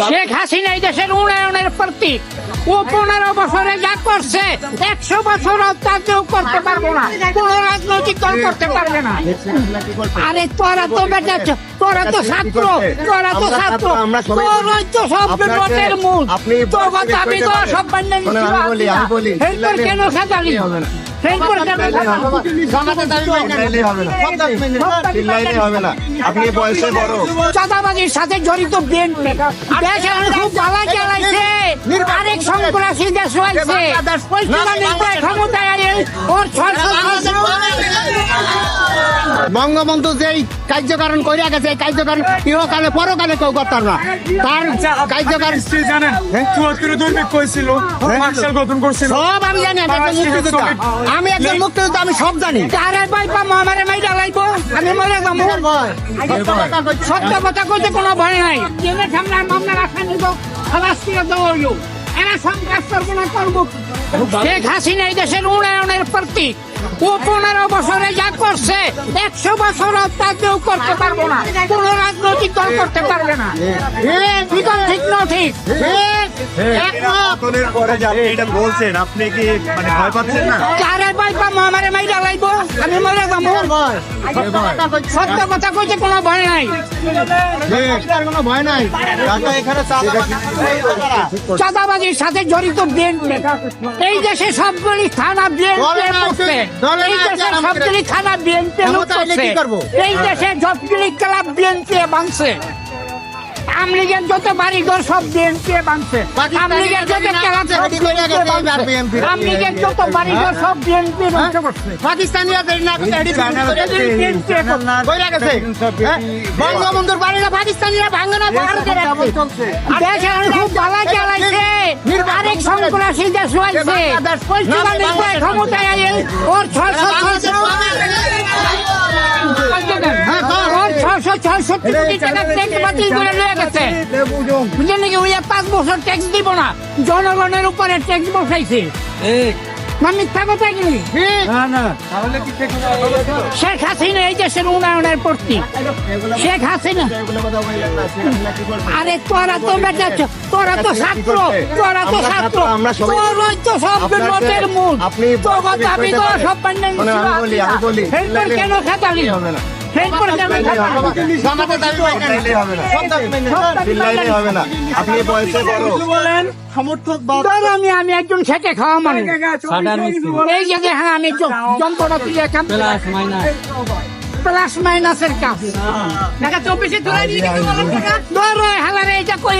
শেখ হাসিনা এই দেশের উন্নয়নের প্রতীক। ও 15 বছরে যা করছে 100 বছর তার কেউ করতে পারবো না, কোন রাজনৈতিক দল করতে পারবে না। আরে তোরা তো বেটা, তোরা তো ছাত্র, তোরা তো ছাত্র, তোরাই তো সব নোটের মূল। তোর দাবি তো সব বান্যা এরপর কেন সাজালি হবে না? চাঁদাবাজির সাথে জড়িত বিএনপি খুব জ্বালা জ্বালাইছে, আরেক সন্ত্রাসী দেশ হয়েছে ক্ষমতায় ওর বঙ্গবন্ধু যেই কার্যকারণ করিয়া গেছে, এই কার্যকারণ ইহকালে পরকালে কেউ করতাম না। তার কার্যকারণ জানেন, ৭৪ দুর্ভিক্ষ হয়েছিল, মার্শাল গঠন করছিল, সব আমি জানি। আমি একজন মুক্তিযোদ্ধা, আমি সব জানি। আরে ভাই পাবো আমার মাই জ্বালাইবো, আমি মরে যাবো। সত্য কথা কইতে কোনো ভয় নাই। জেলের সামনে মামলা রাখা নিব, খালাস করে দেবো। এরা সন্ত্রাস করবো না করবো। শেখ হাসিনা এই দেশের উন্নয়নের প্রতীক। ও 15 বছরে যা করছে 100 বছর তা কেউ করতে পারবো না, কোন রাজনৈতিক দল করতে পারবে না। ঠিক না ঠিক? বলছেন আপনি কি মানে ভয় পাচ্ছেন না? আরে ভাই পাবো আমার মাই জ্বালাইবো, আমি মরে যাবো। সত্য কথা কইতে কোনো ভয় নাই। কোনো ভয় নাই। চাঁদাবাজির সাথে জড়িত বিএনপি এই দেশে সবগুলি থানা বিএনপি করছে, এই দেশে সবগুলি থানা বিএনপি করছে, এই দেশে সবগুলি ক্লাব বিএনপি ভাঙছে, আমলিগের যত বাড়িঘর সব বিএনপি ভাঙছে, আমলিগের যত ক্লাব আমলিগের যত বাড়িঘর সব বিএনপি ধ্বংস করছে। বঙ্গবন্ধুর বাড়িটা পাকিস্তানিরা ভাঙে না, দেশে খুব জ্বালা জ্বালাইছে, আরেক সন্ত্রাসী দেশ হয়েছে ক্ষমতায় ওর 666 কোটি টাকা ট্যাক্স বাতিল করে নিয়ে গেছে। বুঝলেন নাকি? ওই 5 বছর ট্যাক্স দিব না, জনগণের উপরে ট্যাক্স বসাইছে। না মিথ্যা কথা কি? শেখ হাসিনা এই দেশের উন্নয়নের প্রতীক। শেখ হাসিনা আরে তোরা তো বেটা, তোরা তো ছাত্র, তোরা তো ছাত্র, তোরাই তো সব নোটের মূল। তোর দাবি তো সব বান্যা এরপর কেন সাজালি হবে না? আমি একজন খেটে খাওয়া মানুষ, এই যে হ্যাঁ আমি যন্ত্রণা তুলে প্লাস মাইনাসের কাজ। 24-এ ধরে হালারে এটা কই